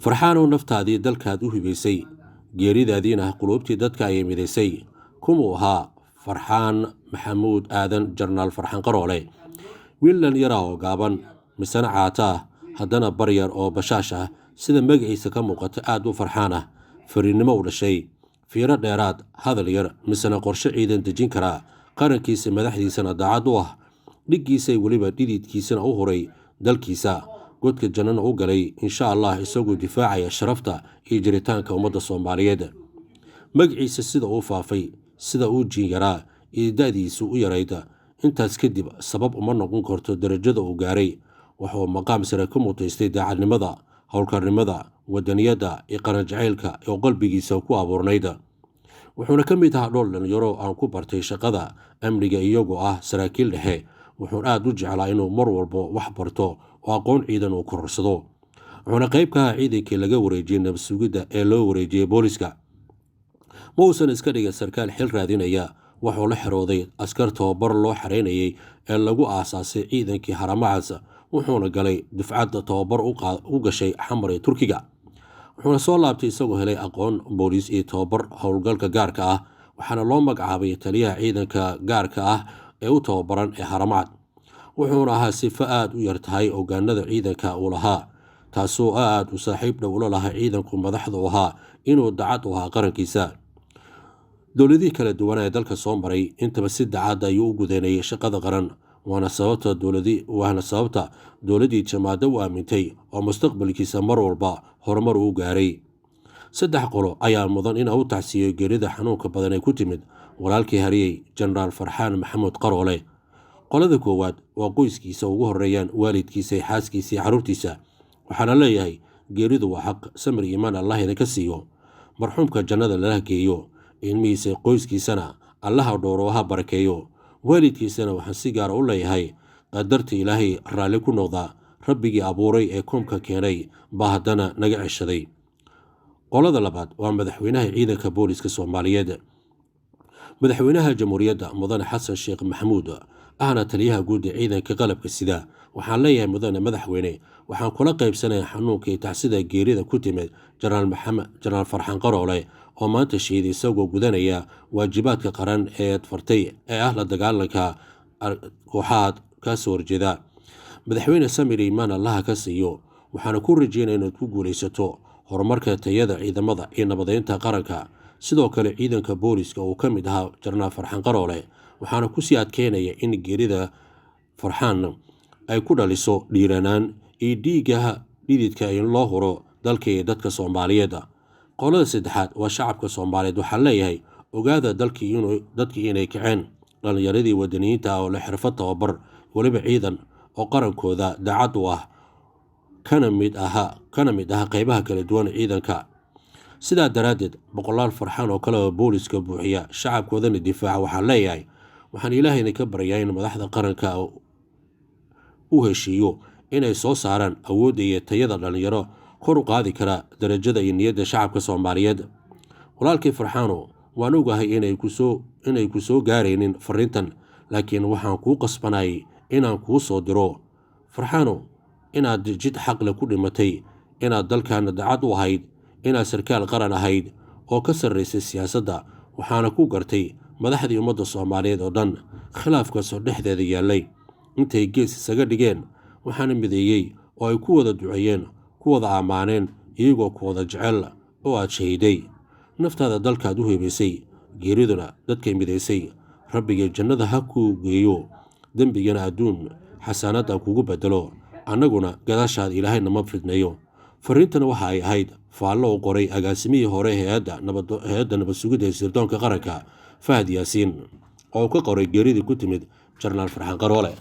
farxaanow naftaadii dalkaad u hibaysay geeridaadiina quluubtii dadka ayay midaysay kumuu ahaa farxaan maxamuud aadan jarnaal farxaan qaroole wiil dhallinyara oo gaaban misana caata ah haddana baryar oo bashaash ah sida magaciisa ka muuqata aad u farxaan ah fariinnimo u dhashay fiiro dheeraad hadal yar misana qorshe ciidan dejin karaa qarankiisa madaxdiisana daacad u ah dhiggiisay weliba dhididkiisana u huray dalkiisa godka jannana u galay insha allah isagoo difaacaya sharafta iyo jiritaanka ummadda Soomaaliyeed magaciisa sida uu faafay sida uu jiinyaraa iyo da'diisu u yarayda intaas kadib sabab uma noqon karto darajada uu gaaray wuxuu maqaam sare ka mutaystay daacadnimada howlkarnimada wadaniyada iyo qaran jacaylka oo qalbigiisa ku abuurnayda wuxuuna ka mid ahaa dhowr dhalinyaro aan ku bartay shaqada amniga iyagoo ah saraakiil dhexe wuxuuna aad u jeclaa inuu mar walba wax barto oo aqoon ciidan uu korarsado wuxuuna qayb ka ahaa ciidankii laga wareejiyey nabad sugidda ee loo wareejiyey booliska ma uusan iska dhigin sarkaal xil raadinaya wuxuu la xirooday askar tababar loo xareynayay ee lagu aasaasay ciidankii haramacas wuxuuna galay dufcadda tababar u gashay xamar ee Turkiga wuxuuna soo laabtay isagoo helay aqoon booliis iyo tababar howlgalka gaarka ah waxaana loo magacaabay taliyaha ciidanka gaarka ah ee u tababaran ee haramacad wuxuuna ahaa sifo aad u yar tahay hogaanada ciidanka uu lahaa taasoo aad u saaxiib dhow la lahaa ciidanku madaxda u ahaa inuu dacad u ahaa qarankiisa dowladihii kala duwan ee dalka soo maray intaba si dacad ayuu u gudaynayay shaqada qaran waana sababta dowladii jamaacada u aamintay oo mustaqbalkiisa mar walba horumar uu gaaray saddex qolo ayaa mudan in uu tacsiyo geerida xanuunka badan ee ku timid walaalkii hariyey jenaraal farxaan maxamuud qaroole qolada koowaad waa qoyskiisa ugu horeeyaan waalidkiisa iyo xaaskiisa iyo carruurtiisa waxaana leeyahay geeridu waa xaq samir iimaan allah idinka siiyo marxuumka jannada lala geeyo ilmihiisa qoyskiisana allaha dhowro ha barakeeyo waalidkiisana waxaan si gaara u leeyahay qadarta ilaahay raalli ku noqda rabbigii abuuray ee koomka keenay baa haddana naga ceshaday qolada labaad waa madaxweynaha ciidanka booliska Soomaaliyeed madaxweynaha jamhuuriyadda mudane xasan sheekh maxamuud ahna taliyaha guud ee ciidanka qalabka sida waxaan leeyahay mudane madaxweyne waxaan kula qaybsanayaa xanuunka iyo tacsida geerida ku timid jenaraal farxaan qaroole oo maanta shahiiday isagoo gudanaya waajibaadka qaran ee fartay ee ah la dagaalanka kooxaad ka soo horjeeda madaxweyne samir iimaan allaha ka siiyo waxaana ku rajeynaya inaad ku guulaysato horumarka tayada ciidamada iyo nabadeynta qaranka sidoo kale ciidanka booliska uu ka mid ahaa jenaraal farxaan qaroole waxaana ku sii adkeynaya in geerida farxaan ay ku dhaliso dhiiranaan iyo dhididka in loo huro dalka iyo dadka Soomaaliyeed qolada saddexaad waa shacabka Soomaaliyeed waxaan leeyahay ogaada dadkii inay kaceen dhalinyaradii wadaniyiinta oo la xirfad tababar waliba ciidan oo qarankooda daacad u ah kana mid ah qaybaha kala duwan ciidanka sidaa daraaddeed boqolaal farxaan oo kale oo booliska buuxiya shacabkoodana difaaca waxaan leeyahay waxaan ilaahayna ka baryaa in madaxda qaranka u heshiiyo inay soo saaraan awoodda iyo tayada dhalinyaro kor u qaadi kara darajada iyo niyadda shacabka Soomaaliyeed walaalkii farxaano waan ogahay inay ku soo gaaraynin fariintan laakiin waxaan kuu qasbanay inaan kuu soo diro farxaano inaad jid xaqle ku dhimatay inaad dalkaana dacad u ahayd inaad sarkaal qaran ahayd oo ka sarraysay siyaasadda waxaana ku gartay madaxdii ummadda Soomaaliyeed oo dhan khilaafkaasoo dhexdeeda yaallay intay gees isaga dhigeen waxaana mideeyey oo ay ku wada duceeyeen ku wada ammaaneen iyagoo ku wada jecel oo aad shahiiday naftaada dalkaad u heebaysay geeriduna dadkay midaysay rabbigay jannada ha kuu geeyo dembigana adduun xasaanada kugu bedelo annaguna gadaashaad ilaahayna ma fidnayo fariintana waxa ay ahayd faallo u qoray agaasimihii hore hay'adda nabad sugidda ee sirdoonka qaranka Fahad Yaasiin oo ka qoray geeridii ku timid jenaraal farxaan qaroole